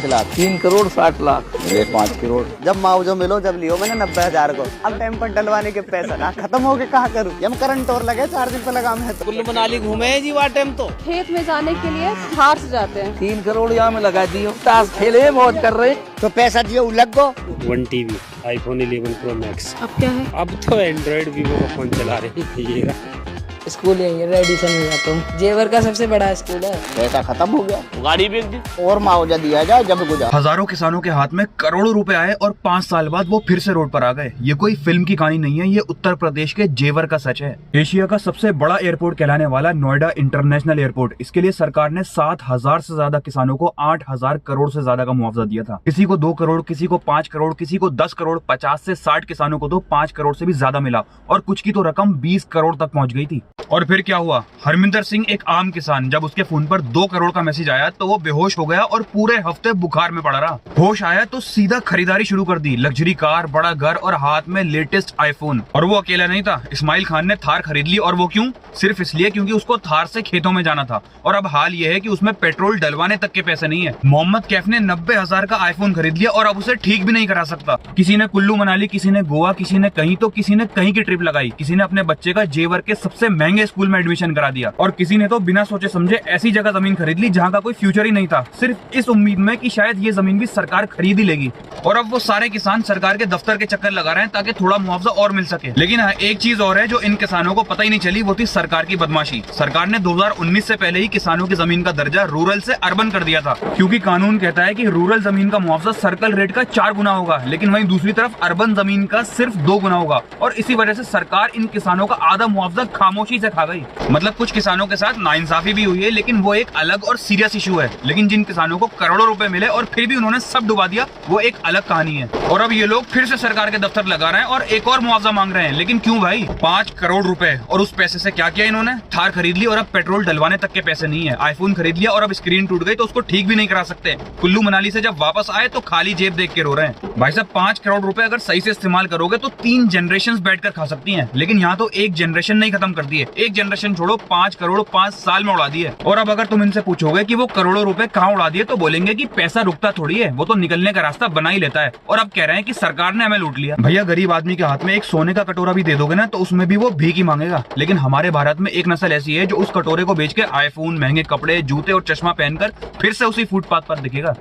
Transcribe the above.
लाख 3 करोड़ 60 लाख 5 करोड़। जब मुआवजा मिलो जब लियो मैंने 90,000 को। अब टाइम पर डलवाने के पैसा ना खत्म हो गए कहाँ करूँ। जब करंट और लगे 4 दिन पे लगा मैं तो। कुल्लू मनाली घूमे जी वहाँ टाइम तो खेत में जाने के लिए थार से जाते हैं। 3 करोड़ यहाँ में लगा दियो, ताश खेले मौज कर रहे। तो पैसा दियो उलग गो। 1 टीवी iPhone 11 Pro Max। अब क्या है? अब तो एंड्रॉइड वीवो का फोन चला रहे हैं ये। स्कूल यही है, एडिशन में जाता हूँ। जेवर का सबसे बड़ा स्कूल है। पैसा खत्म हो गया, गाड़ी बेच दी और मुआवजा दिया जाए जब गुजार। हजारों किसानों के हाथ में करोड़ों रुपए आए और 5 साल बाद वो फिर से रोड पर आ गए। ये कोई फिल्म की कहानी नहीं है, ये उत्तर प्रदेश के जेवर का सच है। एशिया का सबसे बड़ा एयरपोर्ट कहलाने वाला नोएडा इंटरनेशनल एयरपोर्ट, इसके लिए सरकार ने 7,000 से ज्यादा किसानों को 8,000 करोड़ से ज्यादा का मुआवजा दिया था। किसी को 2 करोड़, किसी को 5 करोड़, किसी को 10 करोड़, 50 से 60 किसानों को तो 5 करोड़ से भी ज्यादा मिला और कुछ की तो रकम 20 करोड़ तक पहुंच गई थी। और फिर क्या हुआ? हरमिंदर सिंह एक आम किसान, जब उसके फोन पर 2 करोड़ का मैसेज आया तो वो बेहोश हो गया और पूरे हफ्ते बुखार में पड़ा रहा। होश आया तो सीधा खरीदारी शुरू कर दी, लग्जरी कार, बड़ा घर और हाथ में लेटेस्ट आईफोन। और वो अकेला नहीं था, इस्माइल खान ने थार खरीद ली। और वो क्यों? सिर्फ इसलिए क्योंकि उसको थार से खेतों में जाना था। और अब हाल ये है कि उसमें पेट्रोल डलवाने तक के पैसे नहीं है। मोहम्मद कैफ ने 90,000 का आईफोन खरीद लिया और अब उसे ठीक भी नहीं करा सकता। किसी ने कुल्लू मनाली, किसी ने गोवा, किसी ने कहीं तो किसी ने कहीं की ट्रिप लगाई। किसी ने अपने बच्चे का जेवर के सबसे महंगे स्कूल में एडमिशन करा दिया और किसी ने तो बिना सोचे समझे ऐसी जगह जमीन खरीद ली जहाँ का कोई फ्यूचर ही नहीं था, सिर्फ इस उम्मीद में कि शायद ये जमीन भी सरकार खरीद ही लेगी। और अब वो सारे किसान सरकार के दफ्तर के चक्कर लगा रहे हैं ताकि थोड़ा मुआवजा और मिल सके। लेकिन हाँ, एक चीज और है जो इन किसानों को पता ही नहीं चली, वो थी सरकार की बदमाशी। सरकार ने 2019 से पहले ही किसानों की जमीन का दर्जा रूरल से अर्बन कर दिया था, क्योंकि कानून कहता है कि रूरल जमीन का मुआवजा सर्कल रेट का 4 गुना होगा, लेकिन वहीं दूसरी तरफ अर्बन जमीन का सिर्फ 2 गुना होगा। और इसी वजह से सरकार इन किसानों का आधा मुआवजा खामोशी से खा गई। मतलब कुछ किसानों के साथ नाइंसाफी भी हुई है, लेकिन वो एक अलग और सीरियस इशू है। लेकिन जिन किसानों को करोड़ों रुपए मिले और फिर भी उन्होंने सब डुबा दिया, वो एक अलग कहानी है। और अब ये लोग फिर से सरकार के दफ्तर लगा रहे हैं और एक और मुआवजा मांग रहे हैं। लेकिन क्यों भाई? 5 करोड़ रुपए। और उस पैसे से क्या किया इन्होंने? थार खरीद ली और अब पेट्रोल डलवाने तक के पैसे नहीं है। आईफोन खरीद लिया और अब स्क्रीन टूट गई तो उसको ठीक भी नहीं करा सकते। कुल्लू मनाली से जब वापस आए तो खाली जेब देख के रो रहे हैं। भाई साहब, 5 करोड़ रुपए अगर सही से इस्तेमाल करोगे तो 3 जनरेशन बैठकर खा सकती है। लेकिन यहाँ तो एक जनरेशन नहीं खत्म कर दी है। एक जनरेशन छोड़ो, 5 करोड़ 5 साल में उड़ा दिए। और अब अगर तुम इनसे पूछोगे कि वो करोड़ों रुपए कहाँ उड़ा दिए तो बोलेंगे कि पैसा रुकता थोड़ी है, वो तो निकलने का रास्ता बना ही लेता है। और अब कह रहे हैं कि सरकार ने हमें लूट लिया। भैया, गरीब आदमी के हाथ में एक सोने का कटोरा भी दे दोगे ना तो उसमें भी वो भीख ही मांगेगा। लेकिन हमारे भारत में एक नस्ल ऐसी है जो उस कटोरे को बेच के आईफोन, महंगे कपड़े, जूते और चश्मा पहनकर फिर से उसी फुटपाथ पर दिखेगा।